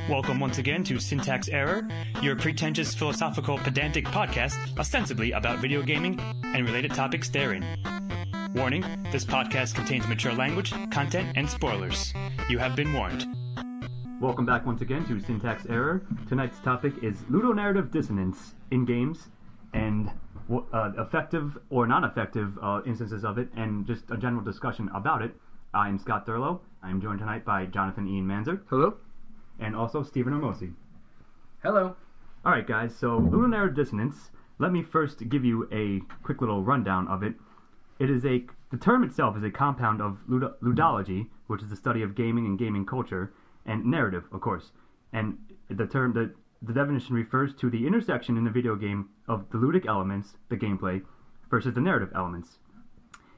Welcome once again to Syntax Error, your pretentious philosophical pedantic podcast ostensibly about video gaming and related topics therein. Warning, this podcast contains mature language, content, and spoilers. You have been warned. Welcome back once again to Syntax Error. Tonight's topic is Ludonarrative Dissonance in games and effective or non-effective instances of it, and just a general discussion about it. I'm Scott Thurlow. I'm joined tonight by Jonathan Ian Manzer. Hello. And also Stephen Hermosi. Hello. Alright guys, so Ludonarrative Dissonance, let me first give you a quick little rundown of it. The term itself is a compound of ludology, which is the study of gaming and gaming culture, and narrative, of course. And the definition refers to the intersection in a video game of the ludic elements, the gameplay, versus the narrative elements.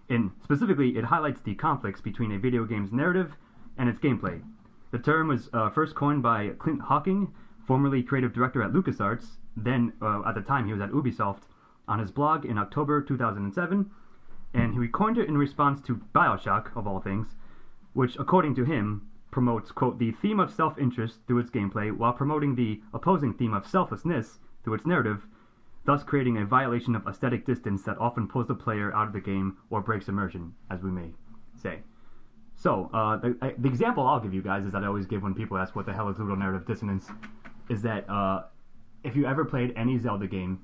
And specifically, it highlights the conflicts between a video game's narrative and its gameplay. The term was first coined by Clint Hocking, formerly creative director at LucasArts, then at the time he was at Ubisoft, on his blog in October 2007, and he coined it in response to Bioshock, of all things, which, according to him, promotes, quote, the theme of self-interest through its gameplay while promoting the opposing theme of selflessness through its narrative, thus creating a violation of aesthetic distance that often pulls the player out of the game or breaks immersion, as we may say. So, the example I'll give you guys is that I always give when people ask what the hell is ludonarrative dissonance, is that if you ever played any Zelda game,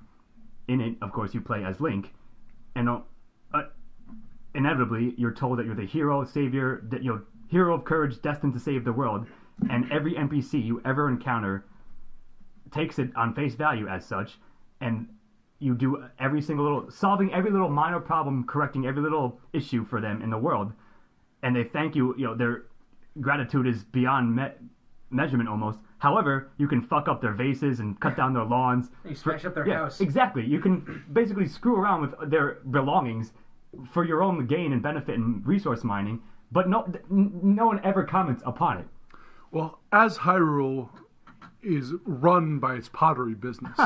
in it, of course, you play as Link, and inevitably you're told that you're the hero, savior, hero of courage destined to save the world, and every NPC you ever encounter takes it on face value as such, and you do solving every little minor problem, correcting every little issue for them in the world. And they thank you, their gratitude is beyond measurement almost. However, you can fuck up their vases and cut down their lawns. You smash up their house. Exactly. You can basically screw around with their belongings for your own gain and benefit and resource mining, but no one ever comments upon it. Well, as Hyrule is run by its pottery business,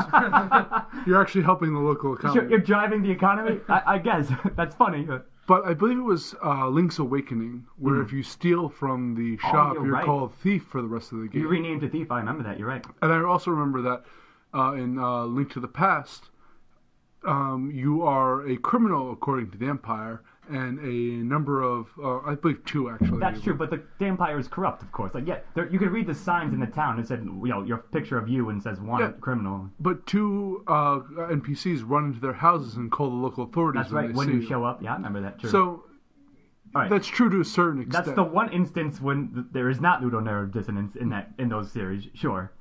you're actually helping the local economy. You're driving the economy? I guess. That's funny. But I believe it was Link's Awakening, where if you steal from the shop, you're right. Called Thief for the rest of the game. You renamed to Thief, I remember that, you're right. And I also remember that in Link to the Past, you are a criminal according to the Empire, and a number of, I believe 2 actually. That's true, but the Empire is corrupt, of course. You can read the signs in the town that said, your picture of you and says wanted criminal. But 2 NPCs run into their houses and call the local authorities. That's right, when you show up. Yeah, I remember that, true. So, that's true to a certain extent. That's the one instance when there is not ludonarrative dissonance in those series, sure.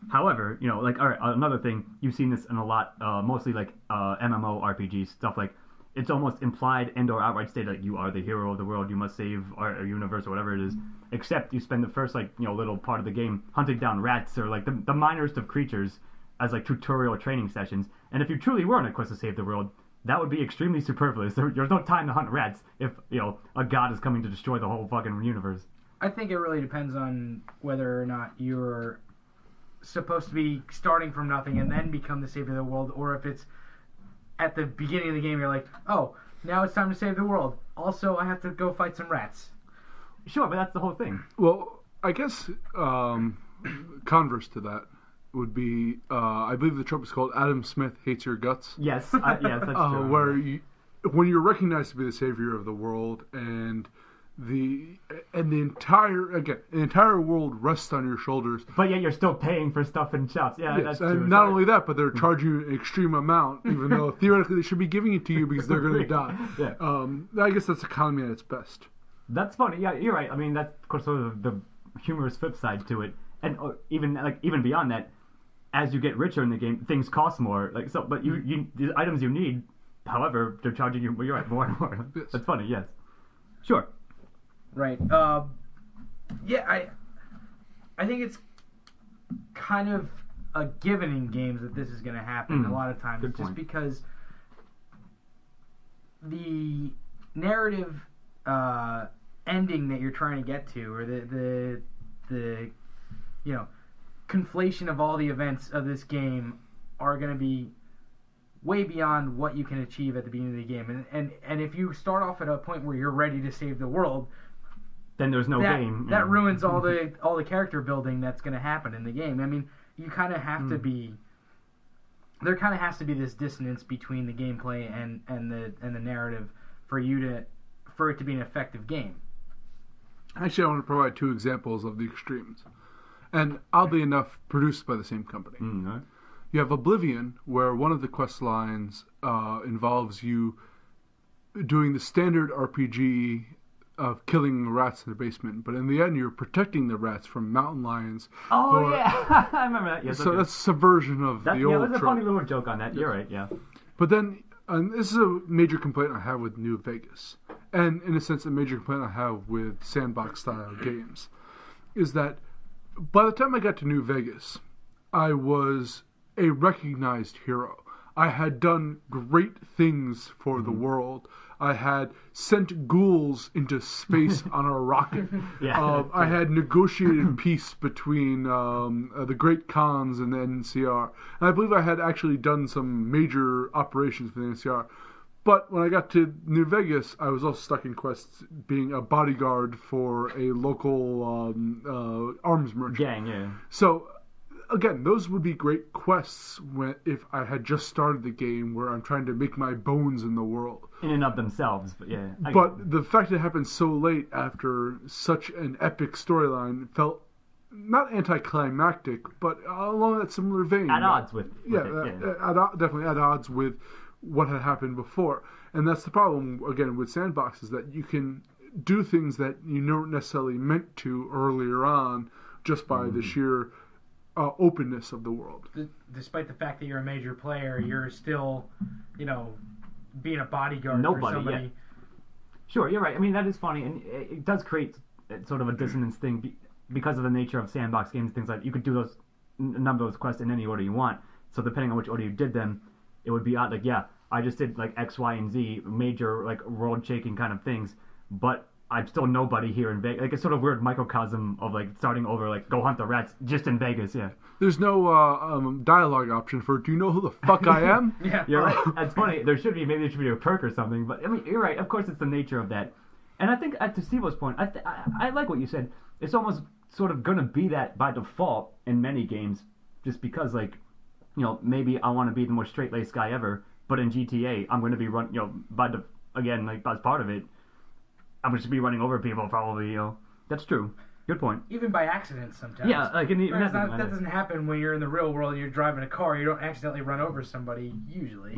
However, another thing, you've seen this in a lot, mostly MMO RPGs, stuff like, it's almost implied and or outright stated like you are the hero of the world, you must save our universe or whatever it is, except you spend the first little part of the game hunting down rats or the minorest of creatures as tutorial training sessions. And if you truly were on a quest to save the world, that would be extremely superfluous. There's no time to hunt rats if a god is coming to destroy the whole fucking universe. I think it really depends on whether or not you're supposed to be starting from nothing and then become the savior of the world, or if it's at the beginning of the game, you're like, oh, now it's time to save the world. Also, I have to go fight some rats. Sure, but that's the whole thing. Well, I guess converse to that would be, I believe the trope is called Adam Smith Hates Your Guts. Yes, that's true. Where when you're recognized to be the savior of the world and the entire world rests on your shoulders. But yet you're still paying for stuff in shops. Yeah, yes, that's and true. Not only that, but they're charging you an extreme amount, even though theoretically they should be giving it to you because they're going to die. Yeah. I guess that's economy at its best. That's funny. Yeah, you're right. I mean, that's of course sort of the humorous flip side to it, and even beyond that, as you get richer in the game, things cost more. But you the items you need, however, they're charging you. Well, you're right, more and more. Yes. That's funny. Yes. Sure. Right. I think it's kind of a given in games that this is going to happen a lot of times. Good point. Just because the narrative ending that you're trying to get to, or the conflation of all the events of this game are going to be way beyond what you can achieve at the beginning of the game. And if you start off at a point where you're ready to save the world, then there's no game. That ruins all the character building that's going to happen in the game. I mean, you kind of have to be. There kind of has to be this dissonance between the gameplay and the narrative for it to be an effective game. Actually, I want to provide 2 examples of the extremes, and oddly enough, produced by the same company. Mm-hmm. You have Oblivion, where one of the quest lines involves you doing the standard RPG of killing rats in the basement, but in the end you're protecting the rats from mountain lions. Oh, yeah. I remember that. Yes, so that's a subversion of the old there's a trope. funny little joke on that. You're right, yeah. But then, and this is a major complaint I have with New Vegas, and in a sense a major complaint I have with sandbox-style games, is that by the time I got to New Vegas, I was a recognized hero. I had done great things for the world. I had sent ghouls into space on a rocket. I had negotiated peace between the Great Khans and the NCR. And I believe I had actually done some major operations for the NCR. But when I got to New Vegas, I was also stuck in quests being a bodyguard for a local arms merchant. Gang, yeah. So, again, those would be great quests if I had just started the game where I'm trying to make my bones in the world. In and of themselves, but yeah. But the fact that it happened so late after such an epic storyline felt not anticlimactic, but along that similar vein. At odds with definitely at odds with what had happened before. And that's the problem, again, with sandboxes, that you can do things that you don't necessarily meant to earlier on just by the sheer openness of the world. Despite the fact that you're a major player, you're still, being a bodyguard for somebody. Yeah. Sure, you're right. I mean, that is funny, and it does create sort of a dissonance thing because of the nature of sandbox games. Things like you could do a number of those quests in any order you want. So depending on which order you did them, it would be odd. Like, yeah, I just did like X, Y, and Z, major like world-shaking kind of things, but I'm still nobody here in Vegas. Like, it's sort of weird microcosm of like starting over, like go hunt the rats just in Vegas. Yeah. There's no dialogue option for "Do you know who the fuck I am?" Yeah, you're right. That's funny. There should be a perk or something. But I mean, you're right. Of course, it's the nature of that. And I think to Steve-O's point, I like what you said. It's almost sort of gonna be that by default in many games, just because maybe I want to be the most straight-laced guy ever. But in GTA, I'm going to be as part of it, I'm just be running over people probably. That's true. Good point. Even by accident sometimes. Yeah, like that doesn't happen when you're in the real world and you're driving a car. You don't accidentally run over somebody usually.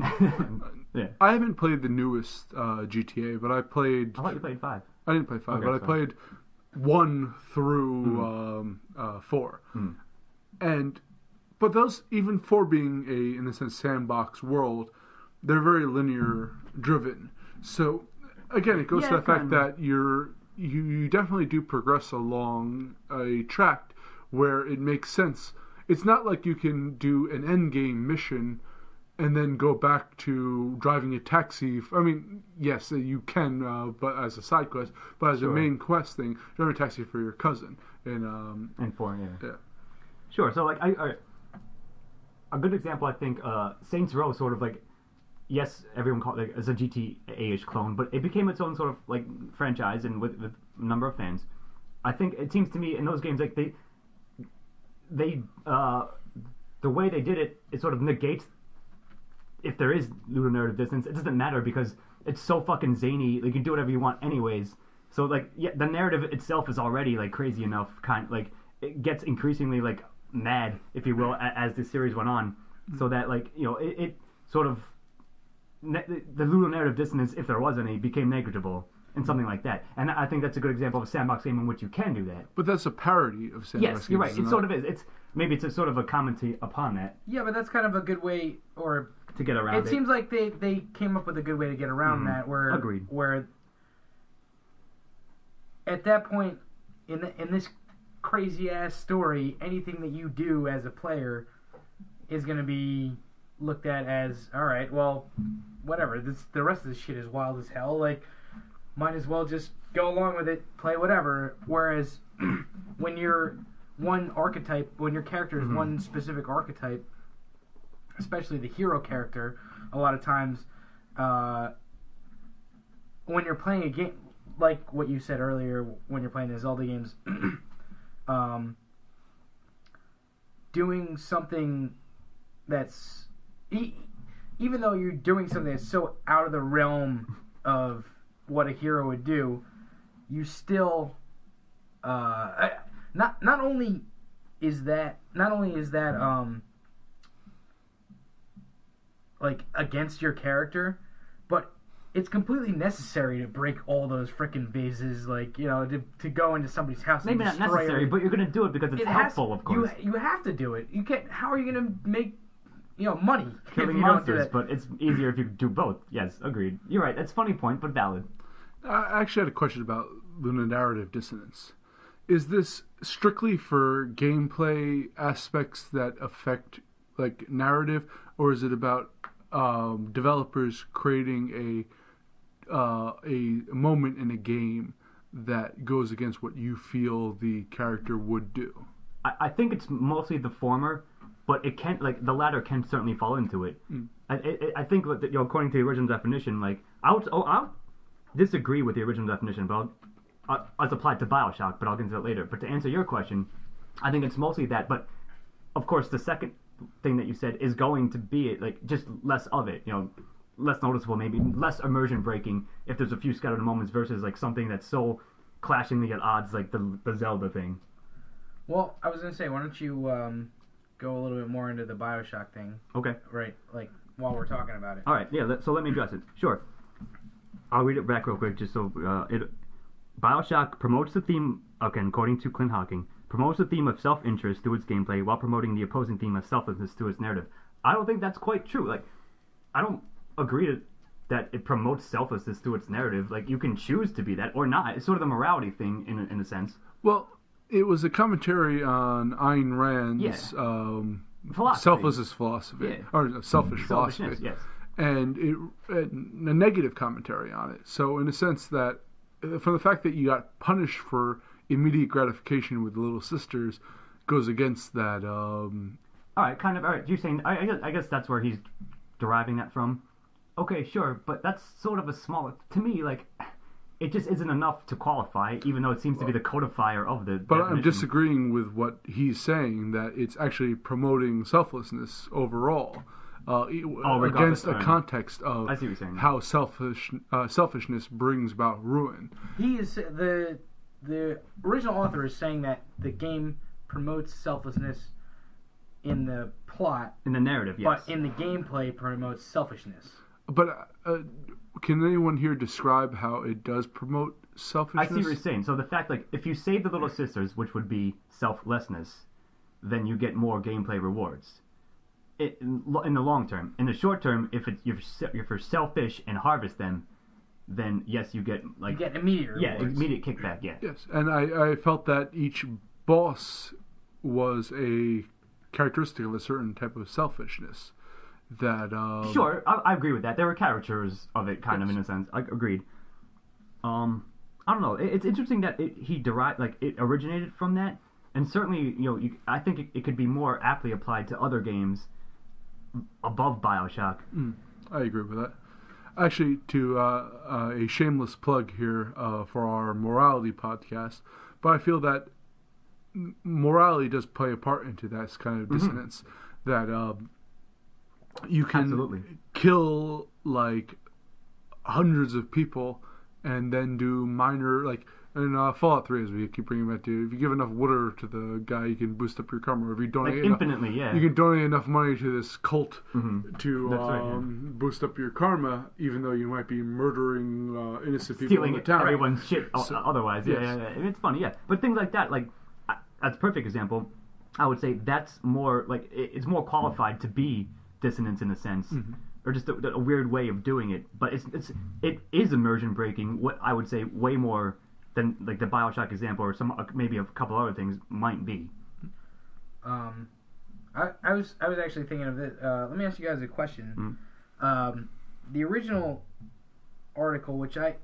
Yeah. I haven't played the newest GTA, but I played. I thought you played 5. I didn't play 5, but I played 1 through 4, but those, even 4 being in a sense sandbox world, they're very linear driven. So again, it goes to the fact that you definitely do progress along a track where it makes sense. It's not like you can do an end game mission and then go back to driving a taxi. I mean, yes, you can, but as a side quest. But as a main quest thing, driving a taxi for your cousin in 4, yeah. Sure. So like a good example, I think, Saints Row sort of like. Yes, everyone called it as a GTA-ish clone, but it became its own sort of like franchise and with a number of fans. I think it seems to me in those games like they the way they did it sort of negates if there is ludonarrative dissonance. It doesn't matter because it's so fucking zany. Like, you can do whatever you want anyways. So like, yeah, the narrative itself is already like crazy enough. Like it gets increasingly like mad, if you will, as the series went on. So that like it sort of. The ludonarrative dissonance, if there was any, became negligible and something like that. And I think that's a good example of a sandbox game in which you can do that. But that's a parody of sandbox games. Yes, you're right. It sort of is. It's a sort of a commentary upon that. Yeah, but that's kind of a good way, or to get around it. It seems like they came up with a good way to get around that. Where agreed. Where at that point in this crazy ass story, anything that you do as a player is going to be looked at as, all right, well, whatever. The rest of this shit is wild as hell. Like, might as well just go along with it, play whatever. Whereas when you're one archetype, when your character is one specific archetype, especially the hero character, a lot of times when you're playing a game, like what you said earlier when you're playing the Zelda games, doing something that's even though you're doing something that's so out of the realm of what a hero would do, you still not only is that like against your character, but it's completely necessary to break all those frickin' vases, like, you know, to go into somebody's house. Maybe and not necessary, but you're gonna do it because it's helpful, of course. You have to do it. You can't. How are you gonna make, you know, money killing if you monsters? don't do But it's easier if you do both. Yes, agreed. You're right. That's a funny point, but valid. I actually had a question about Ludonarrative Dissonance. Is this strictly for gameplay aspects that affect, like, narrative, or is it about developers creating a moment in a game that goes against what you feel the character would do? I think it's mostly the former, but it can, like, the latter can certainly fall into it. I think that, you know, according to the original definition, like, I'll disagree with the original definition, but as applied to Bioshock, but I'll get into that later. But to answer your question, I think it's mostly that. But of course, the second thing that you said is going to be like just less of it, you know, less noticeable, maybe less immersion breaking if there's a few scattered moments versus like something that's so clashingly at odds like the Zelda thing. Well, I was gonna say, why don't you go a little bit more into the Bioshock thing? Okay. Right, like while we're talking about it. All right. Yeah. So let me address it. Sure. I'll read it back real quick, just so Bioshock promotes the theme, again, according to Clint Hocking, promotes the theme of self-interest through its gameplay while promoting the opposing theme of selflessness through its narrative. I don't think that's quite true. Like, I don't agree that it promotes selflessness through its narrative. Like, you can choose to be that or not. It's sort of the morality thing in a sense. Well, it was a commentary on Ayn Rand's selflessness philosophy, or selfish philosophy. Yes. And a negative commentary on it. So in a sense that, from the fact that you got punished for immediate gratification with the Little Sisters, goes against that. All right. You're saying I guess that's where he's deriving that from. Okay, sure, but that's sort of a small. To me, like, it just isn't enough to qualify, even though it seems to be the codifier of the. But definition. I'm disagreeing with what he's saying, that it's actually promoting selflessness overall. Against a context of how selfishness brings about ruin. He is the original author is saying that the game promotes selflessness in the plot, in the narrative, yes, but in the gameplay promotes selfishness. But can anyone here describe how it does promote selfishness? I see what you're saying. So the fact, like, if you save the Little Sisters, which would be selflessness, then you get more gameplay rewards. In the long term. In the short term, if you're selfish and harvest them, then yes, you get immediate rewards. Immediate kickback. Yeah. Yes, and I felt that each boss was a characteristic of a certain type of selfishness. That sure, I agree with that. There were caricatures of it, kind of, in a sense. I agreed. I don't know. It's interesting that it originated from that, and certainly, you know, I think it could be more aptly applied to other games above Bioshock. I agree with that. Actually, to a shameless plug here for our morality podcast, but I feel that morality does play a part into that kind of dissonance. That you can Absolutely. kill like hundreds of people and then do minor, like in Fallout 3, as we keep bringing back to, if you give enough water to the guy, you can boost up your karma. Or if you donate infinitely, you can donate enough money to this cult to right, boost up your karma, even though you might be murdering innocent people stealing in the town. Everyone's shit otherwise. Yeah. It's funny, yeah. But things like that, like, that's a perfect example. I would say that's more, like, it's more qualified to be dissonance in a sense. Or just a weird way of doing it. But it is immersion breaking, what I would say way more than like the Bioshock example, or maybe a couple other things might be. I was actually thinking of this. Let me ask you guys a question. The original article, which I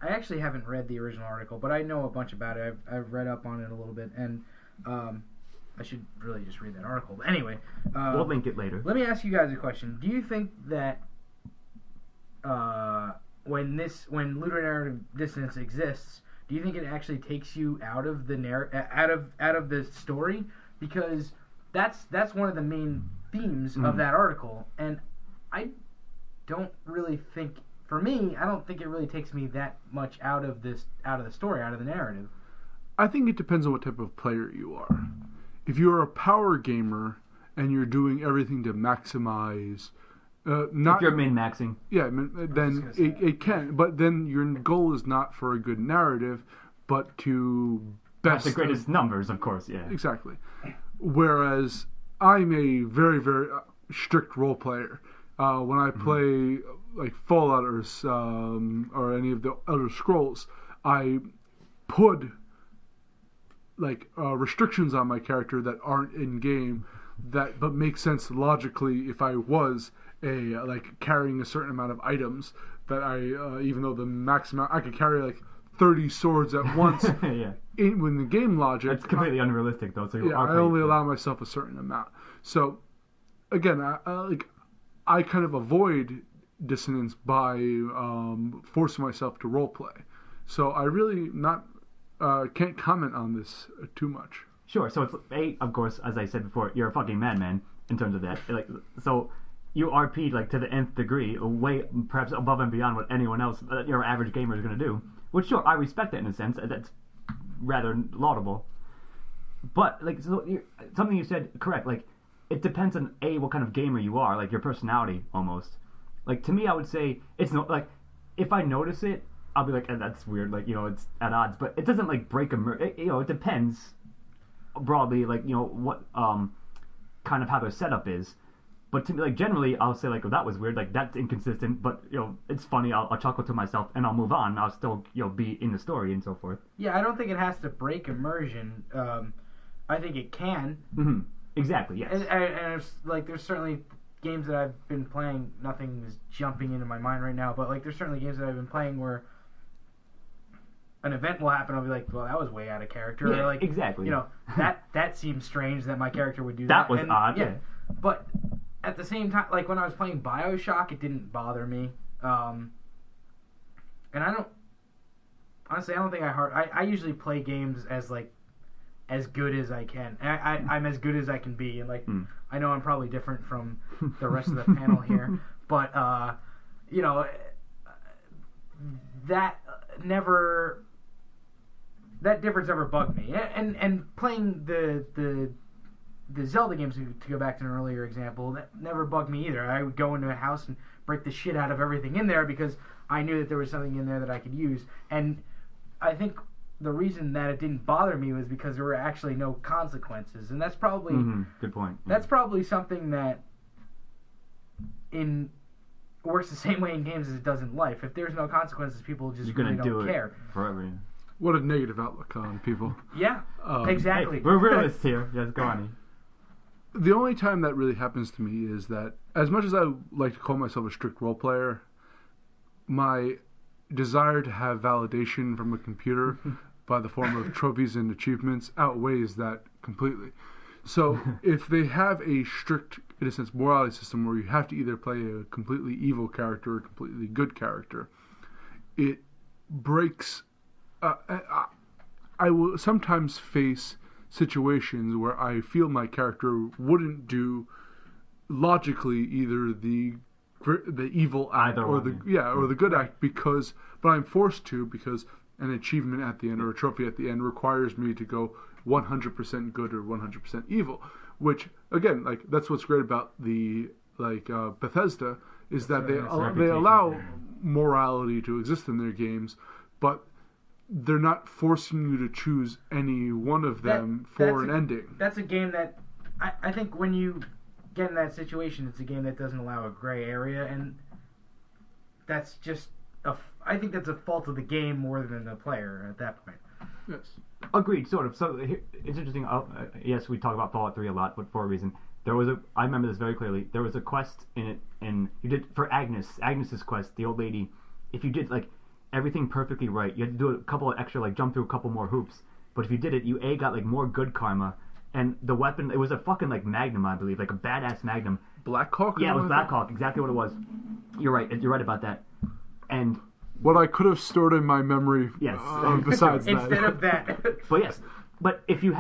actually haven't read the original article, but I know a bunch about it. I've read up on it a little bit, and I should really just read that article. But anyway, we'll link it later. Let me ask you guys a question. Do you think that when Ludonarrative Dissonance exists, do you think it actually takes you out of the out of the story? Because that's one of the main themes of that article, and I don't really think, for me, I don't think it really takes me that much out of the story, out of the narrative. I think it depends on what type of player you are. If you're a power gamer and you're doing everything to maximize, not if you're min-maxing, then it can. But then your goal is not for a good narrative, but to best the greatest numbers, of course. Yeah, exactly. Whereas I'm a very, very strict role player. When I play like Fallout or any of the Elder Scrolls, I put like restrictions on my character that aren't in game, but make sense logically if I was like carrying a certain amount of items that I even though the maximum I could carry like 30 swords at once. Yeah. When the game logic, it's completely unrealistic though. So I only allow myself a certain amount. So again, I kind of avoid dissonance by forcing myself to role play. So I really can't comment on this too much. Sure. So it's of course, as I said before, you're a fucking madman in terms of that. Like, so you RP'd like to the nth degree, way perhaps above and beyond what anyone else, your average gamer, is going to do. Which, sure, I respect that in a sense. That's rather laudable. But like, something you said correct. Like, it depends on what kind of gamer you are, like your personality almost. Like, to me, I would say it's not like, if I notice it, I'll be like, that's weird, like, it's at odds, but it doesn't like break it depends broadly, like, what kind of how their setup is. But to me, like, generally, I'll say like, that was weird, like, that's inconsistent, but it's funny. I'll chuckle to myself and I'll move on. I'll still be in the story and so forth. Yeah, I don't think it has to break immersion. I think it can. Mm-hmm. Exactly. Yes. And it's, like, there's certainly games that I've been playing. Nothing is jumping into my mind right now, but like, there's certainly games that I've been playing where an event will happen. I'll be like, well, that was way out of character. Yeah, or like, exactly. That seems strange that my character would do that. That was odd. Yeah. But at the same time, like when I was playing Bioshock, it didn't bother me. And I don't think I usually play games as good as I can. I'm as good as I can be, and like I know I'm probably different from the rest of the panel here, but that difference never bugged me. And playing the Zelda games, to go back to an earlier example, that never bugged me either. I would go into a house and break the shit out of everything in there because I knew that there was something in there that I could use. And I think the reason that it didn't bother me was because there were actually no consequences, and that's probably good point. That's probably something that works the same way in games as it does in life. If there's no consequences, people just really don't care. Forever. Yeah. What a negative outlook on people. Yeah, exactly. Hey, we're realists here. Yes, go on. The only time that really happens to me is that, as much as I like to call myself a strict role player, my desire to have validation from a computer by the form of trophies and achievements outweighs that completely. So if they have a strict, in a sense, morality system where you have to either play a completely evil character or a completely good character, it breaks... I will sometimes face situations where I feel my character wouldn't do logically either the evil act or the good act but I'm forced to because an achievement at the end or a trophy at the end requires me to go 100% good or 100% evil, which again, like, that's what's great about the Bethesda is that they allow morality to exist in their games, but they're not forcing you to choose any one of them for an ending. That's a game that I think when you get in that situation, it's a game that doesn't allow a gray area, and that's just I think that's a fault of the game more than the player at that point. Yes. Agreed, sort of. So it's interesting. Yes, we talk about Fallout 3 a lot, but for a reason. I remember this very clearly. There was a quest in it, and you did for Agnes's quest, the old lady. If you did like everything perfectly right, you had to do a couple of extra, like jump through a couple more hoops. But if you did it, you got like more good karma, and the weapon, it was a fucking like Magnum, I believe, like a badass Magnum. Black Hawk. Yeah, it was Black Hawk. Exactly what it was. You're right. You're right about that. And what I could have stored in my memory. Yes. Besides that, Instead of that. But yes, but if you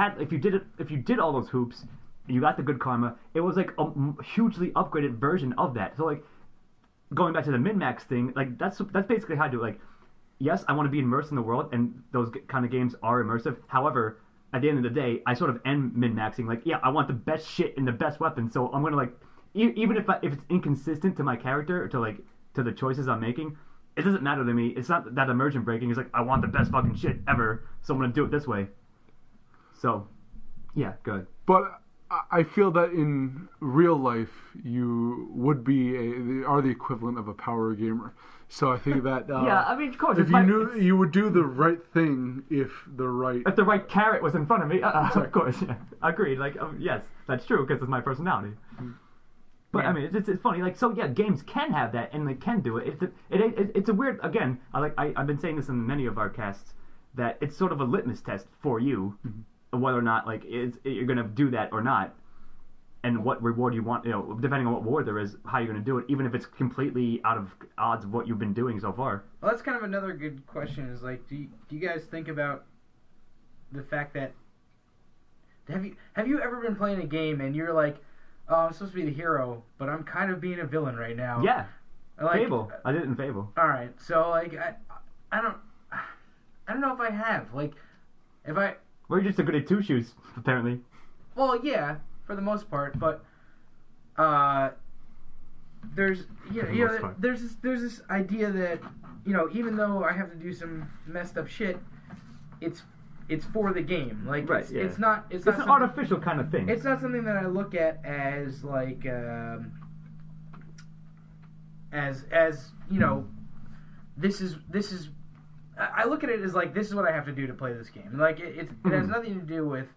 did all those hoops, you got the good karma. It was like a hugely upgraded version of that. So like, going back to the min-max thing, like that's basically how I do it. Like, yes, I want to be immersed in the world, and those kind of games are immersive. However, at the end of the day, I sort of end min-maxing. Like, yeah, I want the best shit and the best weapon, so I'm gonna like, even if it's inconsistent to my character or to the choices I'm making, it doesn't matter to me. It's not that immersion breaking. It's like, I want the best fucking shit ever, so I'm gonna do it this way. So, yeah, good. But I feel that in real life, you would are the equivalent of a power gamer. So I think that yeah, I mean, of course, if you knew you would do the right thing if the right carrot was in front of me, of course, yeah, agreed. Like, yes, that's true because it's my personality. But yeah. I mean, it's funny. Like, so yeah, games can have that and they can do it. It's a weird. Again, I've been saying this in many of our casts that it's sort of a litmus test for you. Mm-hmm. Whether or not like you're gonna do that or not, and what reward you want, depending on what reward there is, how you're gonna do it, even if it's completely out of odds of what you've been doing so far. Well, that's kind of another good question. Is like, do you guys think about the fact that have you ever been playing a game and you're like, oh, I'm supposed to be the hero, but I'm kind of being a villain right now? Yeah, like, Fable. I did it in Fable. All right, so like I don't know if I have We're just a good at two shoes, apparently. Well, yeah, for the most part, but there's this idea that even though I have to do some messed up shit, it's for the game. Like, right, it's not an artificial kind of thing. It's not something that I look at as like as this is. I look at it as like, this is what I have to do to play this game. Like, it has nothing to do with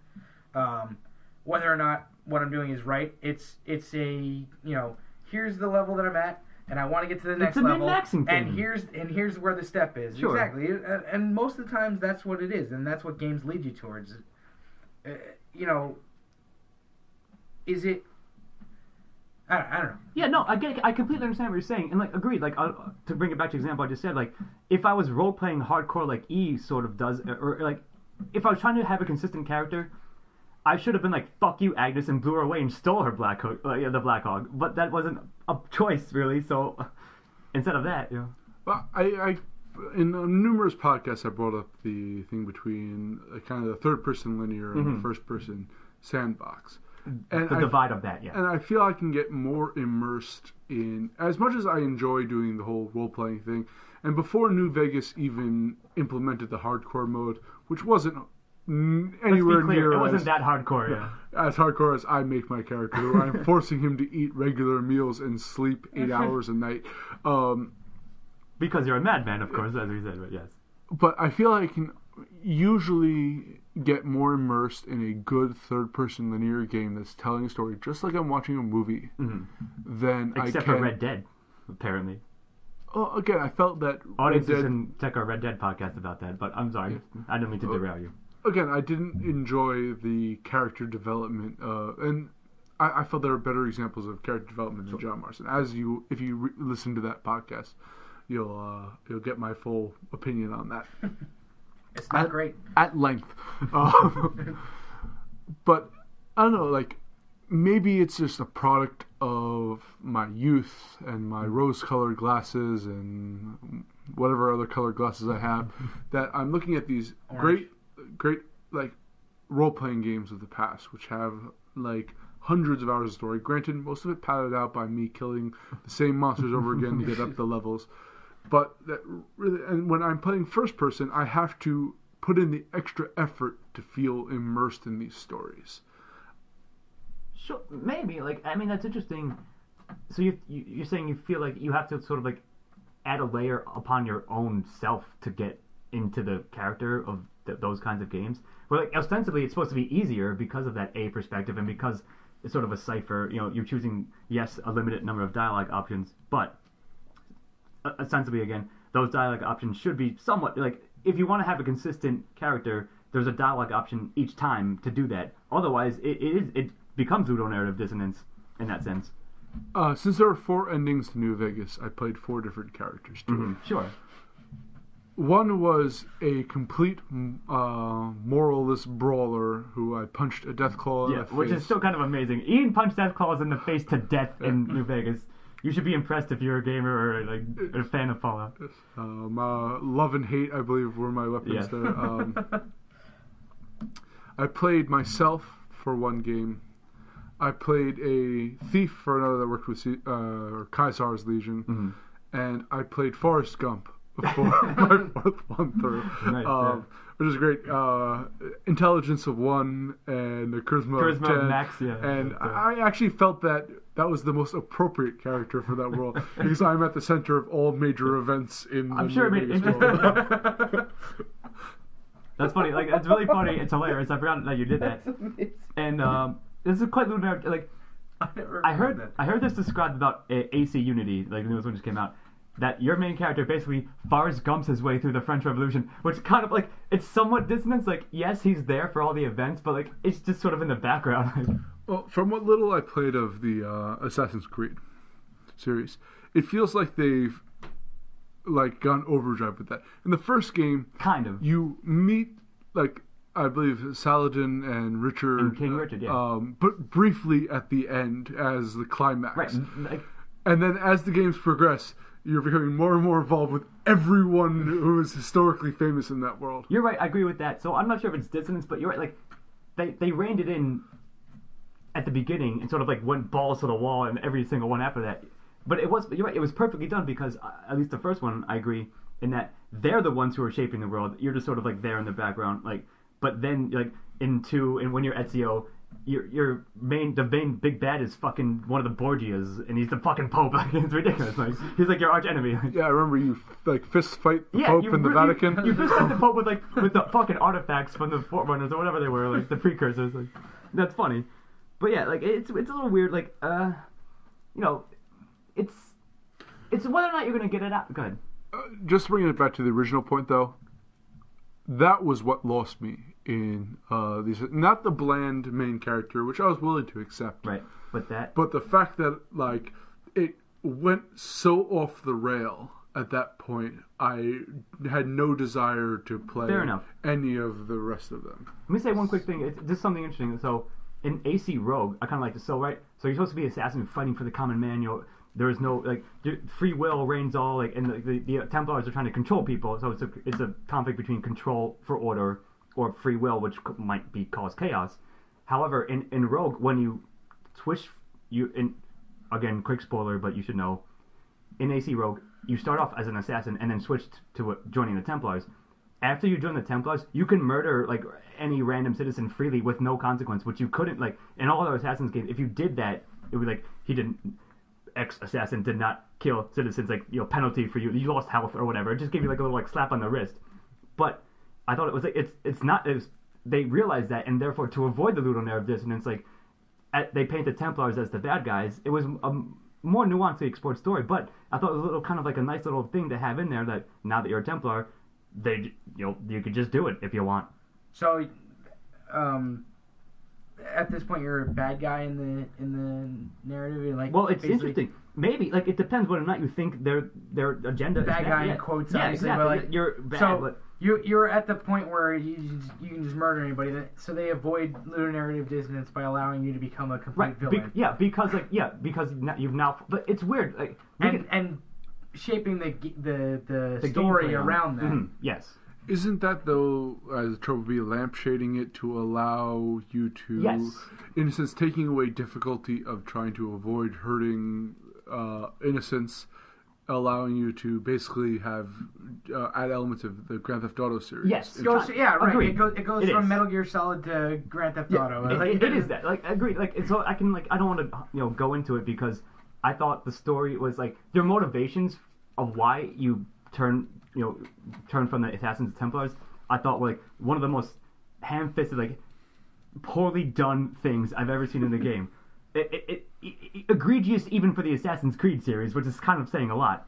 whether or not what I'm doing is right. It's a here's the level that I'm at, and I want to get to the next level. It's a min-maxing thing. And here's where the step is. Sure. Exactly. And most of the times that's what it is, and that's what games lead you towards. Is it? I don't know. Yeah, no, I completely understand what you're saying, and like, agreed. Like, to bring it back to the example I just said, like, if I was role playing hardcore like E sort of does, or like, if I was trying to have a consistent character, I should have been like, fuck you, Agnes, and blew her away and stole her the Black Hog. But that wasn't a choice, really. So instead of that, Well, I in numerous podcasts I brought up the thing between kind of the third person linear and the first person sandbox. And the divide of that, yeah. And I feel I can get more immersed in, as much as I enjoy doing the whole role-playing thing, and before New Vegas even implemented the hardcore mode, which wasn't anywhere near it wasn't that hardcore, yeah. As hardcore as I make my character. I'm forcing him to eat regular meals and sleep 8 hours a night. Because you're a madman, of course, as we said, but yes. But I feel I can usually get more immersed in a good third-person linear game that's telling a story just like I'm watching a movie than Except for Red Dead, apparently. Oh, again, I felt that audiences can check our Red Dead podcast about that, but I'm sorry, I didn't mean to derail you. Again, I didn't enjoy the character development, and I felt there are better examples of character development than John Marston. If you listen to that podcast, you'll get my full opinion on that. It's not great. At length. But, I don't know, like, maybe it's just a product of my youth and my rose-colored glasses and whatever other colored glasses I have, that I'm looking at these great, like, role-playing games of the past, which have, like, hundreds of hours of story. Granted, most of it padded out by me killing the same monsters over again to get up the levels. But that really, and when I'm playing first person, I have to put in the extra effort to feel immersed in these stories. Sure, maybe. Like, I mean, that's interesting. So you're saying you feel like you have to sort of like add a layer upon your own self to get into the character of those kinds of games. Where like ostensibly it's supposed to be easier because of that A perspective and because it's sort of a cipher. You're choosing a limited number of dialogue options, but ostensibly, again, those dialogue options should be somewhat like, if you want to have a consistent character, there's a dialogue option each time to do that. Otherwise, it becomes ludonarrative dissonance in that sense. Since there are 4 endings to New Vegas, I played 4 different characters too. Sure. One was a complete moralless brawler who I punched a Deathclaw in the face. Which is still kind of amazing. Ian punched Deathclaws in the face to death in New Vegas. You should be impressed if you're a gamer or like a fan of Fallout. Love and hate, I believe, were my weapons there. I played myself for one game. I played a thief for another that worked with Caesar's Legion. And I played Forrest Gump for my fourth one through. Nice, which is great. Intelligence of 1 and a charisma of 10. Max, yeah. And I actually felt that was the most appropriate character for that world because I'm at the center of all major events in I'm sure it made it interesting. That's funny. Like, it's really funny. It's hilarious. I forgot that you did that. And this is quite lunar. Like, I heard this described about AC Unity, like the newest one just came out. That your main character basically Forrest Gumps his way through the French Revolution, which kind of like it's somewhat dissonance. Like, yes, he's there for all the events, but like it's just sort of in the background. Well, from what little I played of the Assassin's Creed series, it feels like they've like gone overdrive with that. In the first game, kind of, you meet like I believe Saladin and Richard, and King Richard, but briefly at the end as the climax, right? Like, and then as the games progress, you're becoming more and more involved with everyone who is historically famous in that world. You're right. I agree with that. So I'm not sure if it's dissonance, but you're right. Like they reined it in at the beginning and sort of like went balls to the wall and every single one after that. But you're right. It was perfectly done because at least the first one, I agree in that they're the ones who are shaping the world. You're just sort of like there in the background, like. But then like in 2 and when you're Ezio, the main big bad is fucking one of the Borgias, and he's the fucking Pope. Like, it's ridiculous. Like, he's like your arch enemy. Yeah, I remember you like fist fight the Pope in the Vatican. You fist fight the Pope with the fucking artifacts from the Forerunners or whatever they were, like the precursors. Like, that's funny. But yeah, like it's a little weird. Like you know, it's whether or not you're gonna get it out. Go ahead. Just bringing it back to the original point, though. That was what lost me in these. Not the bland main character, which I was willing to accept. Right, but the fact that like it went so off the rail at that point, I had no desire to play any of the rest of them. Let me say one quick thing. It's just something interesting. So in AC Rogue, I kind of like this. So right, so you're supposed to be an assassin fighting for the common man. There is no like free will reigns all, like, and the Templars are trying to control people, so it's a conflict between control for order or free will, which might cause chaos. However, in Rogue, when you switch, again, quick spoiler, but you should know, in AC Rogue, you start off as an assassin and then switch to joining the Templars. After you join the Templars, you can murder like any random citizen freely with no consequence, which you couldn't like in all other Assassin's games. If you did that, it would be like he didn't. Ex-assassin did not kill citizens, like, you know, penalty for you lost health or whatever. It just gave you like a little like slap on the wrist. But I thought it was like they realized that, and therefore to avoid the Ludonarrative Dissonance, like they paint the Templars as the bad guys. It was a more nuancedly explored story, but I thought it was a little kind of like a nice little thing to have in there that now that you're a Templar, you could just do it if you want. So at this point, you're a bad guy in the narrative, and like. Well, it's interesting. Maybe like it depends whether or not you think their agenda. Bad is guy bad. in quotes, yeah, obviously, exactly. but like You're bad. So but... you're at the point where you can just murder anybody. So they avoid Ludonarrative Dissonance by allowing you to become a complete villain. Because you've now. But it's weird. Like and shaping the story around that. Mm-hmm. Yes. Isn't that, though, as the trouble be, lampshading it to allow you to, in a sense, taking away difficulty of trying to avoid hurting innocence, allowing you to basically have add elements of the Grand Theft Auto series? Yes. Right. Agreed. It goes from Metal Gear Solid to Grand Theft Auto. It is that. Like, agreed. Like, so I can, like, I don't want to, go into it because I thought the story was, like, their motivations of why you turn from the Assassins to Templars, I thought were like one of the most ham-fisted, like poorly done things I've ever seen in the game. It egregious even for the Assassin's Creed series, which is kind of saying a lot.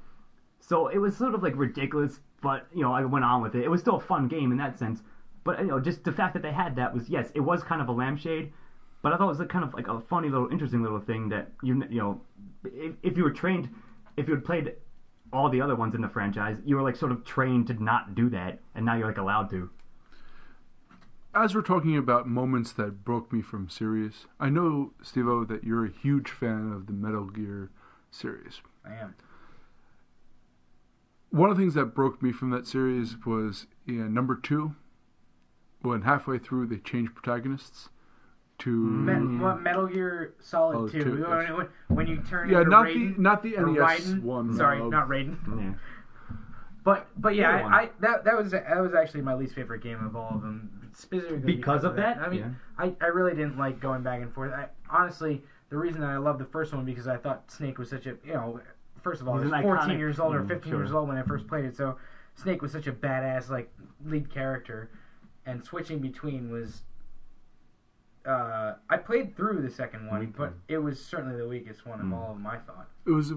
So it was sort of like ridiculous, but I went on with it. It was still a fun game in that sense. But just the fact that they had that was, yes, it was kind of a lampshade, but I thought it was kind of like a funny little, interesting little thing that if you were trained, if you had played all the other ones in the franchise, you were like sort of trained to not do that, and now you're like allowed to. As we're talking about moments that broke me from series, I know, Steve-O, that you're a huge fan of the Metal Gear series. I am. One of the things that broke me from that series was in number 2, when halfway through they changed protagonists to... Metal Gear Solid 2. 2, yes. When you turn into Raiden. Not the NES Raiden. one. Sorry, not Raiden. Yeah. But yeah, that was actually my least favorite game of all of them. Specifically because of that? I mean, yeah. I really didn't like going back and forth. Honestly, the reason that I loved the first one because I thought Snake was such a, first of all, I was 14 years old or 15 years old when I first played it, so Snake was such a badass, like, lead character, and switching between was, I played through the second one, but it was certainly the weakest one of all of them, I thought. It was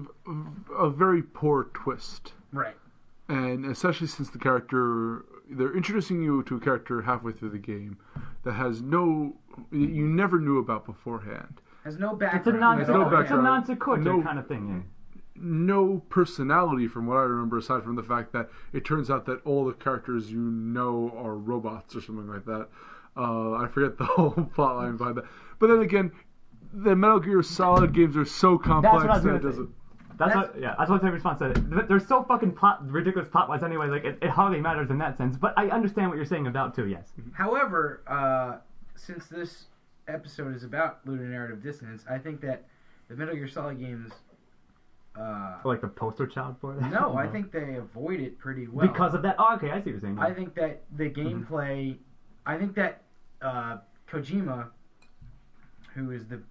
a very poor twist. Right. And especially since the character, they're introducing you to a character halfway through the game that has you never knew about beforehand. Has no background. It's a non sequitur kind of thing. Yeah. No personality from what I remember, aside from the fact that it turns out that all the characters you know are robots or something like that. I forget the whole plotline behind that. But then again, the Metal Gear Solid games are so complex that it doesn't... That's what the response said. They're so fucking ridiculous plot-wise anyway, like, it hardly matters in that sense. But I understand what you're saying about too, yes. However, since this episode is about Ludonarrative Dissonance, I think that the Metal Gear Solid games... like the poster child for that? No, I think they avoid it pretty well. Because of that? Oh, okay, I see what you're saying. I think that the gameplay... I think that Kojima, who is the,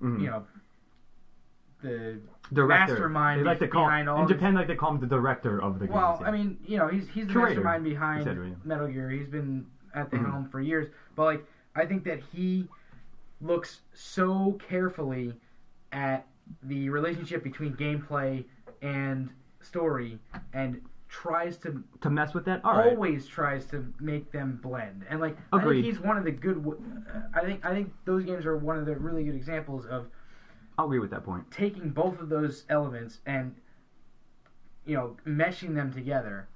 the director. Mastermind they like to call, behind all in Japan, like they call him the director of the game. Well, I mean, he's the Curator, mastermind behind Metal Gear. He's been at the helm for years. But, like, I think that he looks so carefully at the relationship between gameplay and story and tries to mess with that. Always tries to make them blend. And, like, agreed. I think he's one of the good. I think those games are one of the really good examples of. I'll agree with that point. Taking both of those elements and, meshing them together.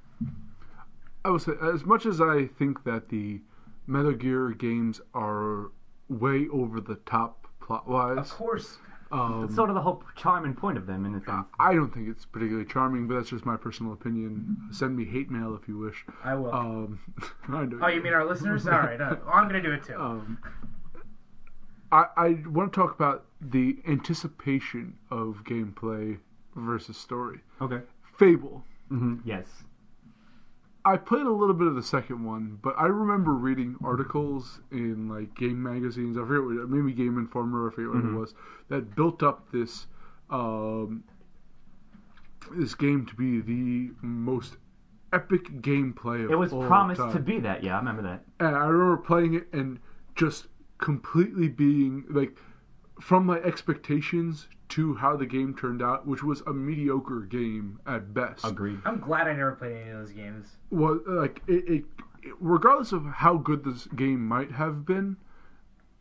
I would say, as much as I think that the Metal Gear games are way over the top plot-wise... Of course. It's sort of the whole charm and point of them, in a sense. I don't think it's particularly charming, but that's just my personal opinion. Send me hate mail if you wish. I will. I know. Oh, you mean our listeners? All right. I'm going to do it too. I want to talk about the anticipation of gameplay versus story. Okay. Fable. Yes. I played a little bit of the second one, but I remember reading articles in like game magazines. I forget what, maybe Game Informer, I forget what it was, that built up this this game to be the most epic gameplay of all time. It was promised to be that. Yeah, I remember that. And I remember playing it and just completely being like, from my expectations to how the game turned out, which was a mediocre game at best. Agreed. I'm glad I never played any of those games. Well, like it regardless of how good this game might have been,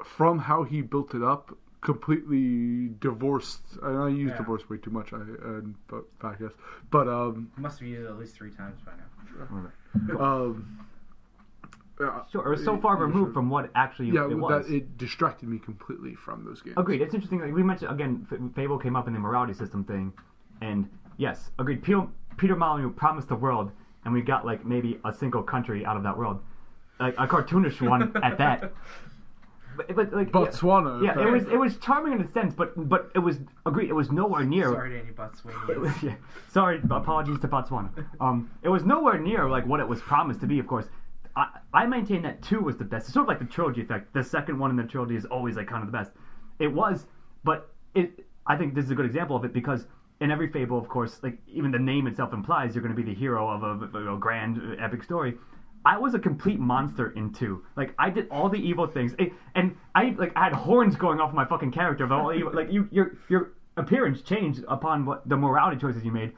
from how he built it up, completely divorced. And I use divorce way too much. I guess, but must have used it at least 3 times by now. Sure, it was so far removed from what actually it was. That it distracted me completely from those games. Agreed. It's interesting. Like we mentioned again, Fable came up in the morality system thing, and yes, agreed. Peter Molyneux promised the world, and we got like maybe a single country out of that world, like a cartoonish one at that. But like Botswana. Yeah, it was charming in a sense, but it was agreed. It was nowhere near. Sorry to any Botswana. Sorry, apologies to Botswana. It was nowhere near like what it was promised to be. Of course. I maintain that 2 was the best. It's sort of like the trilogy effect. The second one in the trilogy is always like kind of the best. It was, but I think this is a good example of it because in every Fable, of course, like even the name itself implies you're going to be the hero of a grand epic story. I was a complete monster in 2. Like I did all the evil things, and I had horns going off my fucking character of all evil. Like your appearance changed upon what the morality choices you made,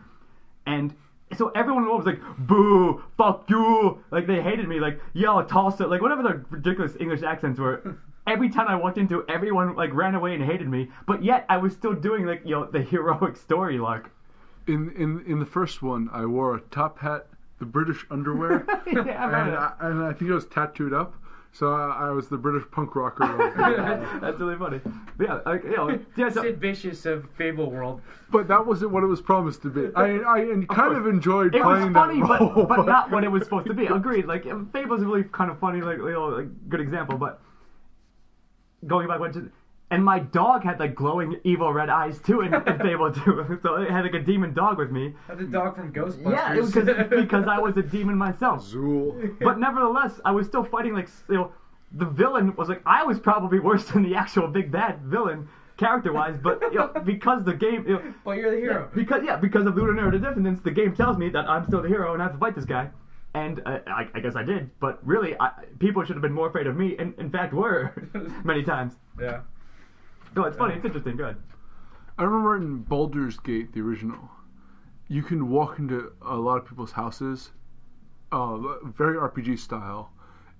and. So everyone was like, boo, fuck you, like they hated me, like, yo, toss it, like whatever the ridiculous English accents were. Every time I walked into, everyone like ran away and hated me, but yet I was still doing like, the heroic story, like. In the first one, I wore a top hat, the British underwear, and I think I was tattooed up. So I was the British punk rocker. That's really funny. But yeah, so, Sid Vicious of Fable World. But that wasn't what it was promised to be. I kind of enjoyed it playing was funny, that role, but not what it was supposed to be. Agreed. Like Fable's a really kind of funny, like good example. But going back, and my dog had like glowing evil red eyes too in Fable 2. So it had like a demon dog with me. That's the dog from Ghostbusters. Yeah, it was because I was a demon myself. Zool. But nevertheless, I was still fighting like the villain was like I was probably worse than the actual big bad villain character-wise, but because the game. But you're the hero. Because of Ludonarrative Dissonance, the game tells me that I'm still the hero and I have to fight this guy. And I guess I did, but really, people should have been more afraid of me, and in fact were many times. Yeah. No, it's funny. It's interesting. Good. I remember in Baldur's Gate, the original, you can walk into a lot of people's houses, very RPG style,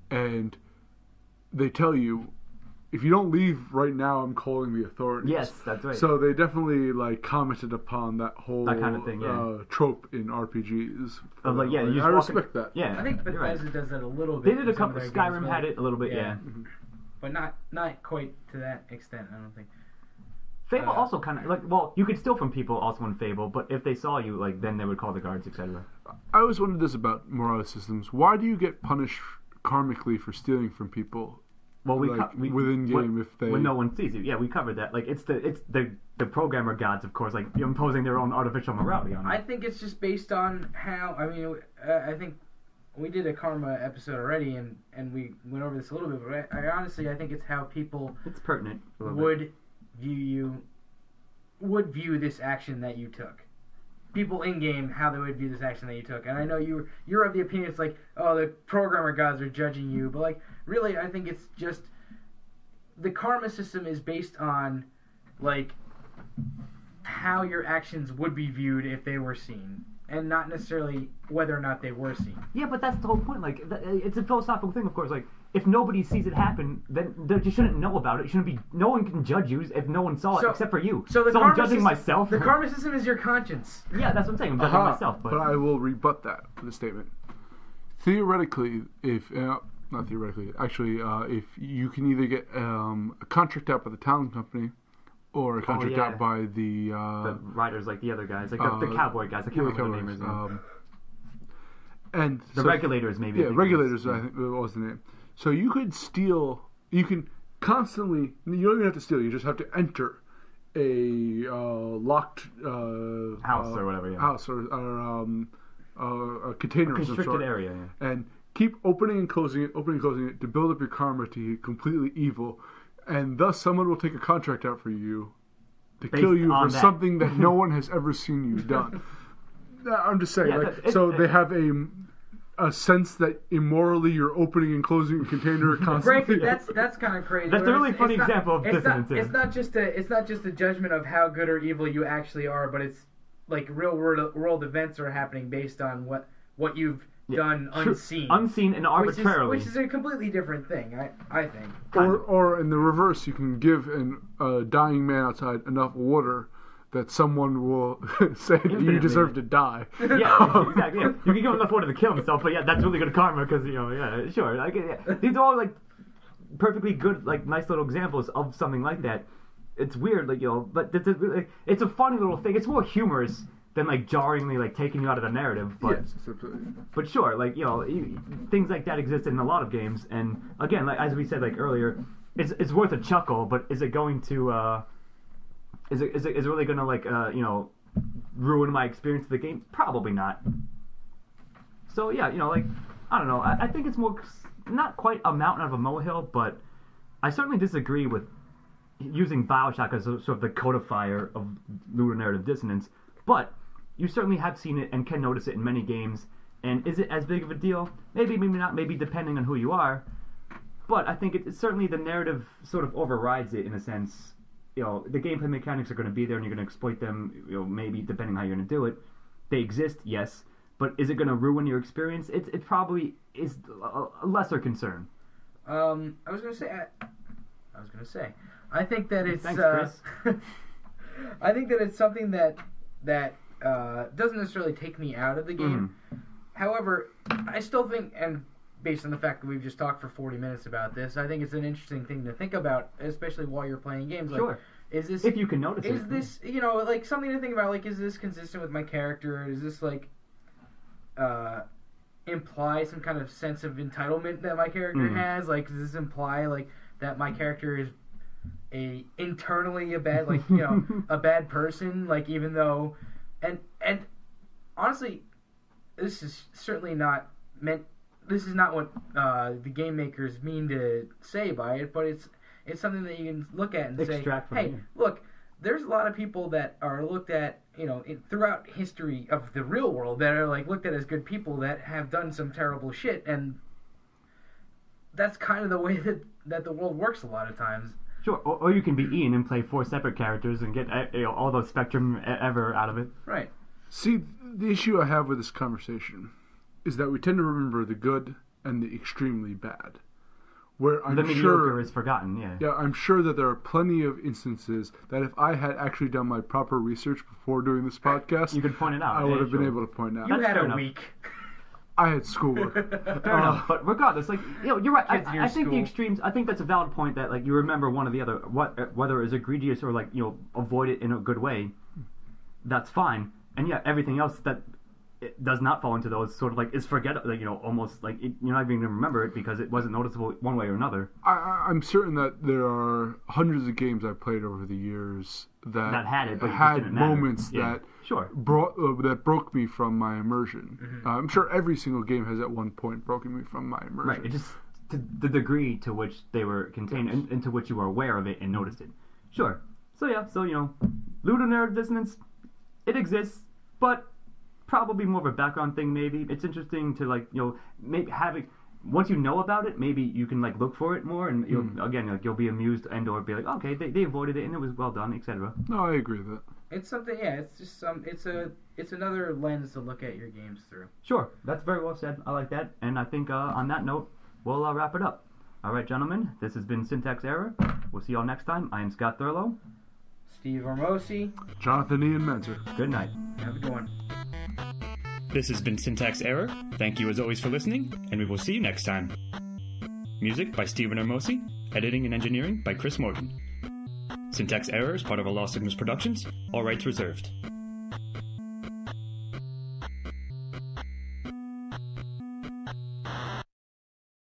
and they tell you, if you don't leave right now, I'm calling the authorities. Yes, that's right. So they definitely commented upon that whole that kind of thing, trope in RPGs. Of like, yeah, I respect that. Yeah, I think Bethesda does that a little bit. They did a couple. Skyrim had it a little bit, yeah. Mm-hmm. But not quite to that extent, I don't think. Fable also kind of you could steal from people also in Fable, but if they saw you, then they would call the guards, etc. I always wondered this about morale systems. Why do you get punished karmically for stealing from people? Well, within game when no one sees you. Yeah, we covered that. It's the programmer gods, of course, imposing their own artificial morality on you. I think it's just based on how. I mean, I think we did a karma episode already, and we went over this a little bit. But I honestly think it's how people. It's pertinent. Would view this action that you took. People in game, how they would view this action that you took. And I know you're of the opinion it's the programmer gods are judging you, but really I think it's just the karma system is based on how your actions would be viewed if they were seen, and not necessarily whether or not they were seen. Yeah, but that's the whole point. It's a philosophical thing, of course. If nobody sees it happen, then you shouldn't know about it. No one can judge you if no one saw it except for you. So I'm judging myself. The karma system is your conscience. Yeah, that's what I'm saying. I'm judging myself. But I will rebut that with a statement. Theoretically, not theoretically, actually, if you can either get a contract out by the talent company or a contract out by the writers, the other guys, the cowboy guys. I can't remember the name. And the regulators, maybe. Yeah, regulators. I think was the name. So you could steal. You can constantly. You don't even have to steal. You just have to enter a locked house or whatever. Yeah. House or a container, a constricted area, and keep opening and closing it to build up your karma to get completely evil, and thus someone will take a contract out for you to kill you for something that no one has ever seen you done. I'm just saying, they have a sense that immorally you're opening and closing a container constantly. Frankly, that's kind of crazy. That's a really funny example of dissonance. It's not just a judgment of how good or evil you actually are, but it's real world events are happening based on what you've done unseen and arbitrarily, which is a completely different thing. I think. Or in the reverse, you can give a dying man outside enough water that someone will say that you deserve to die. Yeah, exactly. Yeah. You can give him enough water to kill himself, but that's really good karma because sure. These are all perfectly good, nice little examples of something like that. It's weird, but it's a funny little thing. It's more humorous than jarringly taking you out of the narrative. But yes, absolutely. But sure, things like that exist in a lot of games, and again, as we said earlier, it's worth a chuckle. But is it going to Is it really going to ruin my experience of the game? Probably not. So yeah, I don't know. I think it's more not quite a mountain out of a molehill, but I certainly disagree with using Bioshock as sort of the codifier of Ludonarrative Dissonance. But you certainly have seen it and can notice it in many games. And is it as big of a deal? Maybe, maybe not. Maybe depending on who you are. But I think it's certainly the narrative sort of overrides it in a sense. The gameplay mechanics are going to be there, and you're going to exploit them. Maybe depending on how you're going to do it. They exist, yes, but is it going to ruin your experience? It probably is a lesser concern. I was going to say. I think that it's. Thanks, Chris. I think that it's something that doesn't necessarily take me out of the game. However, I still think, and based on the fact that we've just talked for 40 minutes about this, I think it's an interesting thing to think about, especially while you're playing games. Like, Sure. Is this, if you can notice is this, you know, like something to think about, like, is this consistent with my character? Is this, like, imply some kind of sense of entitlement that my character has? Like, does this imply, like, that my character is internally a bad, like, you know, a bad person? Like, even though, and honestly, this is certainly not meant, this is not what the game makers mean to say by it, but it's something that you can look at and Extract say, from hey, it. look, there's a lot of people that are looked at, you know, throughout history of the real world that are, like, looked at as good people that have done some terrible shit, and that's kind of the way that the world works a lot of times. Sure, or you can be Ian and play 4 separate characters and get all the spectrum ever out of it. Right. See, the issue I have with this conversation is that we tend to remember the good and the extremely bad. Where I'm the mediocre is forgotten, yeah. Yeah, I'm sure that there are plenty of instances that if I had actually done my proper research before doing this podcast, you could point it out. I would have been able to point out. You had fair a enough. week. I had schoolwork. Fair enough, but regardless, like, you know, you're right. Kids near I think the school. extremes. I think that's a valid point that, like, you remember one or the other, whether it's egregious or, like, you know, avoid it in a good way. That's fine, and yeah, everything else that it does not fall into those sort of, like, is forgettable. Like, you know, almost like you're not even going to remember it because it wasn't noticeable one way or another. I'm certain that there are hundreds of games I've played over the years that had it, but it just had didn't matter. moments Yeah. that Sure. that broke me from my immersion. I'm sure every single game has at one point broken me from my immersion. Right. It just to the degree to which they were contained and to which you were aware of it and noticed it. Sure. So yeah. So, you know, Ludonarrative Dissonance, it exists, but probably more of a background thing. Maybe it's interesting to, like, you know, maybe having once you know about it, maybe you can, like, look for it more, and you'll, again, like, you'll be amused and or be like, okay, they avoided it and it was well done, etc. No, I agree with that. It's something, yeah. It's just it's another lens to look at your games through. Sure, that's very well said. I like that, and I think on that note, we'll wrap it up. All right, gentlemen, this has been Syntax Error. We'll see y'all next time. I am Scott Thurlow. Steve Ormosi, Jonathan Ian Menzer. Good night. have a good one. This has been Syntax Error. Thank you as always for listening, and we will see you next time. Music by Stephen Ormosi. Editing and engineering by Chris Morgan. Syntax Error is part of a Lost Signals Productions. All rights reserved.